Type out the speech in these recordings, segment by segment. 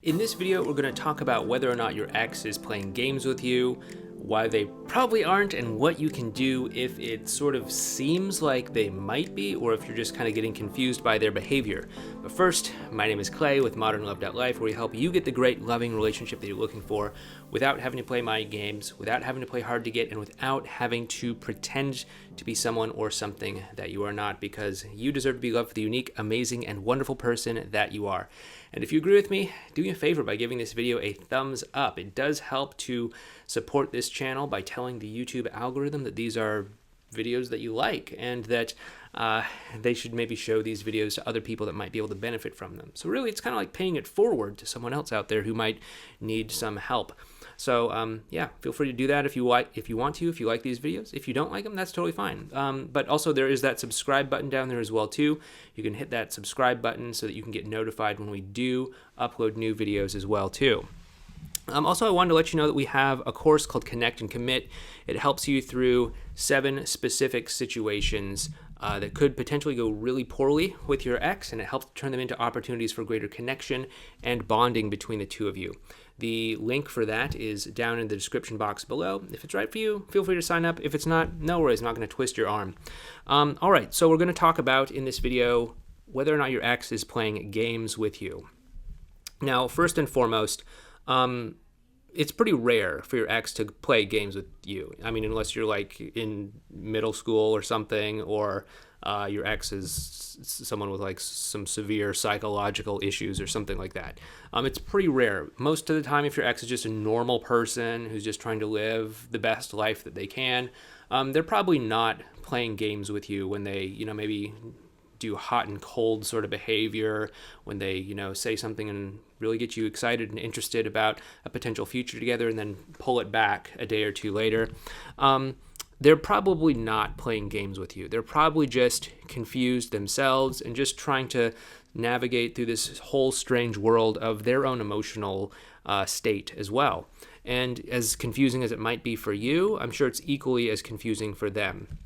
In this video, we're going to talk about whether or not your ex is playing games with you, why they probably aren't, and what you can do if it sort of seems like they might be, or if you're just kind of getting confused by their behavior. But first, my name is Clay with ModernLove.life, where we help you get the great, loving relationship that you're looking for without having to play mind games, without having to play hard to get, and without having to pretend to be someone or something that you are not, because you deserve to be loved for the unique, amazing, and wonderful person that you are. And if you agree with me, do me a favor by giving this video a thumbs up. It does help to support this channel by telling the YouTube algorithm that these are videos that you like and that they should maybe show these videos to other people that might be able to benefit from them. So really, it's kind of like paying it forward to someone else out there who might need some help. So yeah, feel free to do that if you want to, if you like these videos. If you don't like them, that's totally fine. But also there is that subscribe button down there as well too. You can hit that subscribe button so that you can get notified when we do upload new videos as well too. Also, I wanted to let you know that we have a course called Connect and Commit. It helps you through 7 specific situations that could potentially go really poorly with your ex, and it helps turn them into opportunities for greater connection and bonding between the two of you. The link for that is down in the description box below. If it's right for you, feel free to sign up. If it's not, no worries, I'm not going to twist your arm. All right, so we're going to talk about in this video whether or not your ex is playing games with you. Now, first and foremost, it's pretty rare for your ex to play games with you. I mean, unless you're like in middle school or something, or your ex is someone with like some severe psychological issues or something like that. It's pretty rare. Most of the time, if your ex is just a normal person who's just trying to live the best life that they can, they're probably not playing games with you when they, maybe do hot and cold sort of behavior, when they, say something and really get you excited and interested about a potential future together and then pull it back a day or two later. They're probably not playing games with you. They're probably just confused themselves and just trying to navigate through this whole strange world of their own emotional state as well. And as confusing as it might be for you, I'm sure it's equally as confusing for them.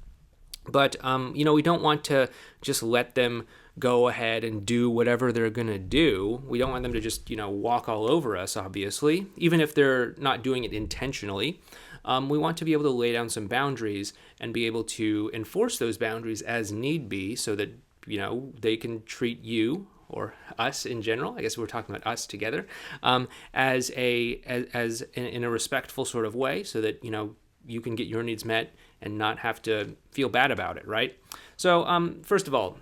But, we don't want to just let them go ahead and do whatever they're going to do. We don't want them to just, walk all over us, obviously, even if they're not doing it intentionally. We want to be able to lay down some boundaries and be able to enforce those boundaries as need be so that, they can treat you or us in general, I guess we're talking about us together, as in a respectful sort of way so that, you can get your needs met and not have to feel bad about it, right? So first of all,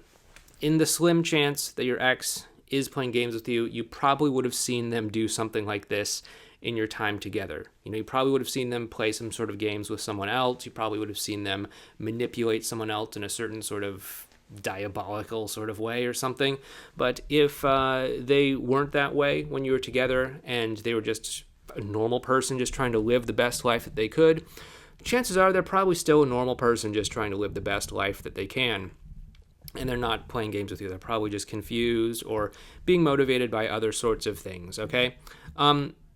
in the slim chance that your ex is playing games with you, you probably would have seen them do something like this in your time together. You probably would have seen them play some sort of games with someone else. You probably would have seen them manipulate someone else in a certain sort of diabolical sort of way or something. But if they weren't that way when you were together and they were just a normal person just trying to live the best life that they could, chances are they're probably still a normal person just trying to live the best life that they can. And they're not playing games with you. They're probably just confused or being motivated by other sorts of things, okay?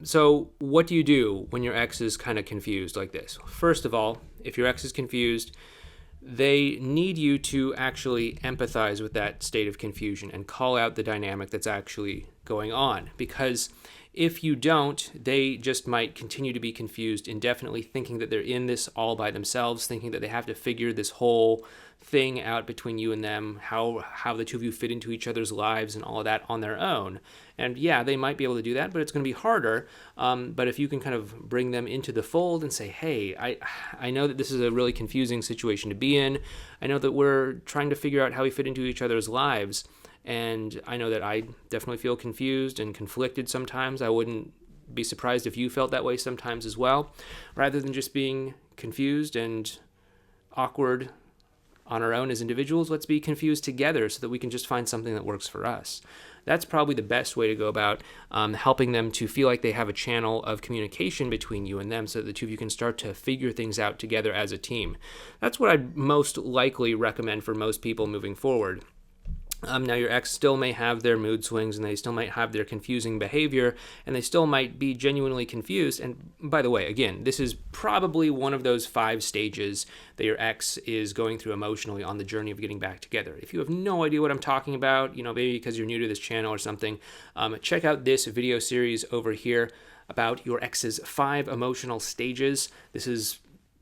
So what do you do when your ex is kind of confused like this? First of all, if your ex is confused, they need you to actually empathize with that state of confusion and call out the dynamic that's actually going on. Because if you don't, they just might continue to be confused indefinitely, thinking that they're in this all by themselves, thinking that they have to figure this whole thing out between you and them, how the two of you fit into each other's lives and all of that on their own. And yeah, they might be able to do that, but it's going to be harder. But if you can kind of bring them into the fold and say, hey, I know that this is a really confusing situation to be in. I know that we're trying to figure out how we fit into each other's lives. And I know that I definitely feel confused and conflicted sometimes. I wouldn't be surprised if you felt that way sometimes as well. Rather than just being confused and awkward on our own as individuals, let's be confused together so that we can just find something that works for us. That's probably the best way to go about helping them to feel like they have a channel of communication between you and them so that the two of you can start to figure things out together as a team. That's what I'd most likely recommend for most people moving forward. Now, your ex still may have their mood swings, and they still might have their confusing behavior, and they still might be genuinely confused. And by the way, again, this is probably one of those 5 stages that your ex is going through emotionally on the journey of getting back together. If you have no idea what I'm talking about, maybe because you're new to this channel or something, check out this video series over here about your ex's 5 emotional stages. This is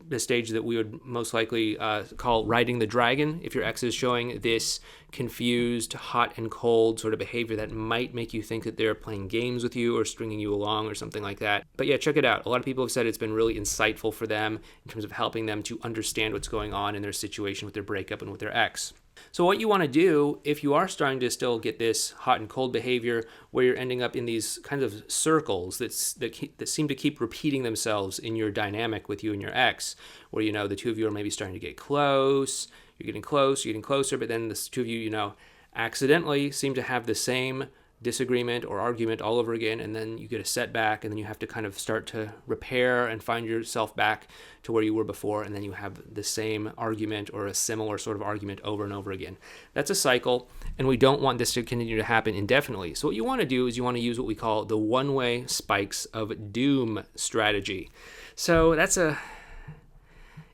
the stage that we would most likely call riding the dragon. If your ex is showing this confused, hot and cold sort of behavior that might make you think that they're playing games with you or stringing you along or something like that. But yeah, check it out. A lot of people have said it's been really insightful for them in terms of helping them to understand what's going on in their situation with their breakup and with their ex. So what you want to do, if you are starting to still get this hot and cold behavior where you're ending up in these kinds of circles that seem to keep repeating themselves in your dynamic with you and your ex, where, the two of you are maybe starting to get close, you're getting closer, but then the two of you, accidentally seem to have the same disagreement or argument all over again, and then you get a setback, and then you have to kind of start to repair and find yourself back to where you were before, and then you have the same argument or a similar sort of argument over and over again. That's a cycle, and we don't want this to continue to happen indefinitely. So what you want to do is you want to use what we call the one-way spikes of doom strategy. So that's a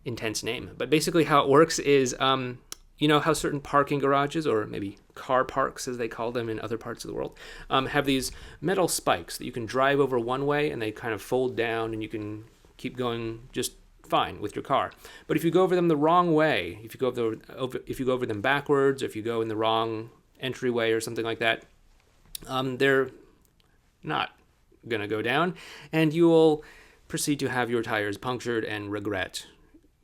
intense name, but basically how it works is how certain parking garages, or maybe car parks as they call them in other parts of the world, have these metal spikes that you can drive over one way and they kind of fold down and you can keep going just fine with your car. But if you go over them the wrong way, if you go over them backwards, or if you go in the wrong entryway or something like that, they're not going to go down, and you will proceed to have your tires punctured and regret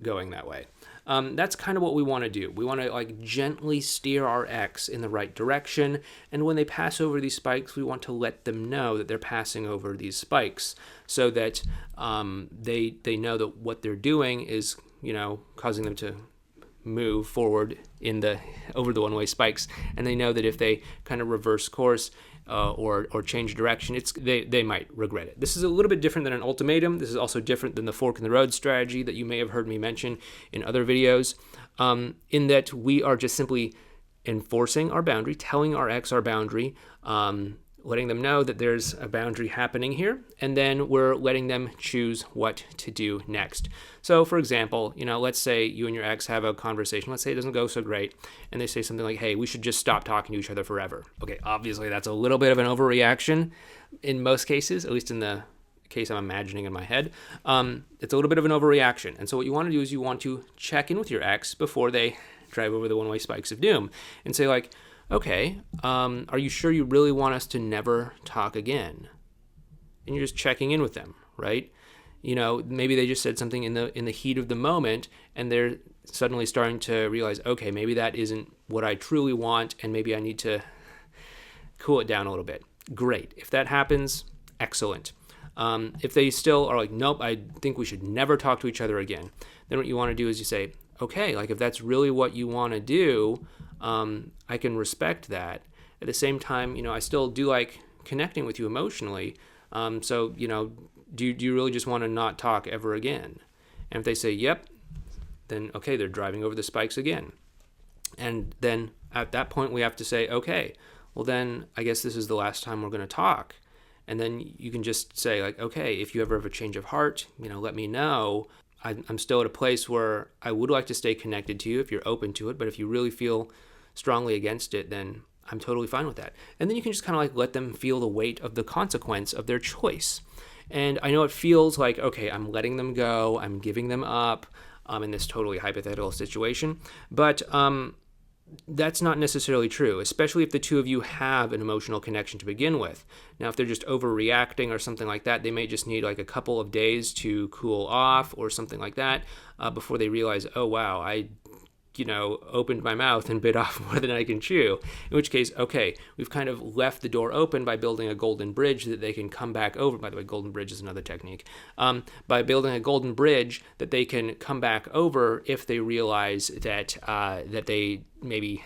going that way. That's kind of what we want to do. We want to gently steer our ex in the right direction, and when they pass over these spikes, we want to let them know that they're passing over these spikes, so that they know that what they're doing is causing them to move forward over the one-way spikes, and they know that if they kind of reverse course or change direction, they might regret it. This is a little bit different than an ultimatum. This is also different than the fork in the road strategy that you may have heard me mention in other videos, in that we are just simply enforcing our boundary, telling our ex our boundary, letting them know that there's a boundary happening here, and then we're letting them choose what to do next. So, for example, let's say you and your ex have a conversation. Let's say it doesn't go so great, and they say something like, hey, we should just stop talking to each other forever. Okay, obviously that's a little bit of an overreaction in most cases, at least in the case I'm imagining in my head. It's a little bit of an overreaction. And so what you want to do is you want to check in with your ex before they drive over the one-way spikes of doom and say, okay, are you sure you really want us to never talk again? And you're just checking in with them, right? Maybe they just said something in the heat of the moment, and they're suddenly starting to realize, okay, maybe that isn't what I truly want, and maybe I need to cool it down a little bit. Great. If that happens, excellent. If they still are nope, I think we should never talk to each other again, then what you want to do is you say, okay, if that's really what you want to do, I can respect that. At the same time, I still do like connecting with you emotionally. So, do you really just want to not talk ever again? And if they say, yep, then okay, they're driving over the spikes again. And then at that point we have to say, okay, well then I guess this is the last time we're going to talk. And then you can just say okay, if you ever have a change of heart, let me know. I'm still at a place where I would like to stay connected to you if you're open to it, but if you really feel strongly against it, then I'm totally fine with that. And then you can just kind of let them feel the weight of the consequence of their choice. And I know it feels like, okay, I'm letting them go, I'm giving them up in this totally hypothetical situation, but that's not necessarily true, especially if the two of you have an emotional connection to begin with. Now, if they're just overreacting or something like that, they may just need a couple of days to cool off or something like that before they realize, oh, wow, I opened my mouth and bit off more than I can chew. In which case, okay, we've kind of left the door open by building a golden bridge that they can come back over. By the way, golden bridge is another technique. By building a golden bridge that they can come back over if they realize that that they maybe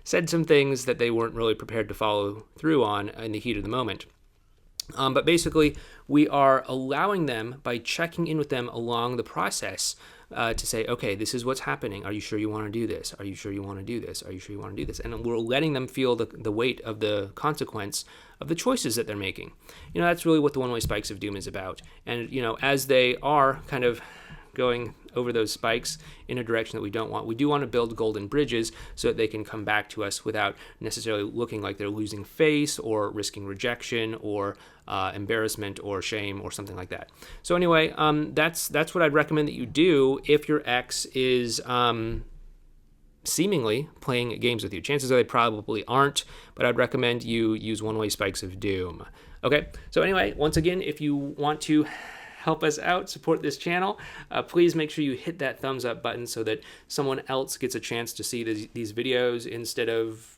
said some things that they weren't really prepared to follow through on in the heat of the moment. But basically, we are allowing them, by checking in with them along the process, to say, okay, this is what's happening. Are you sure you want to do this? Are you sure you want to do this? Are you sure you want to do this? And we're letting them feel the weight of the consequence of the choices that they're making. That's really what the one-way spikes of doom is about. And, as they are kind of going over those spikes in a direction that we don't want, we do want to build golden bridges so that they can come back to us without necessarily looking like they're losing face or risking rejection or embarrassment or shame or something like that. So anyway, that's what I'd recommend that you do if your ex is seemingly playing games with you. Chances are they probably aren't, but I'd recommend you use one-way spikes of doom. Okay, so anyway, once again, if you want to help us out, support this channel, please make sure you hit that thumbs up button so that someone else gets a chance to see these videos instead of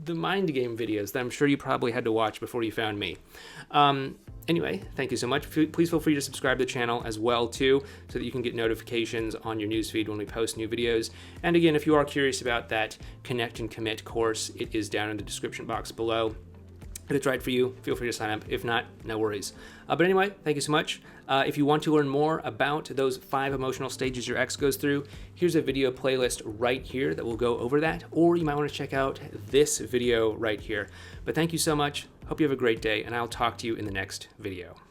the mind game videos that I'm sure you probably had to watch before you found me. Anyway, thank you so much. Please feel free to subscribe to the channel as well too, so that you can get notifications on your newsfeed when we post new videos. And again, if you are curious about that Connect and Commit course, it is down in the description box below. If it's right for you, feel free to sign up. If not, no worries. But anyway, thank you so much. If you want to learn more about those 5 emotional stages your ex goes through, here's a video playlist right here that will go over that, or you might want to check out this video right here. But thank you so much. Hope you have a great day, and I'll talk to you in the next video.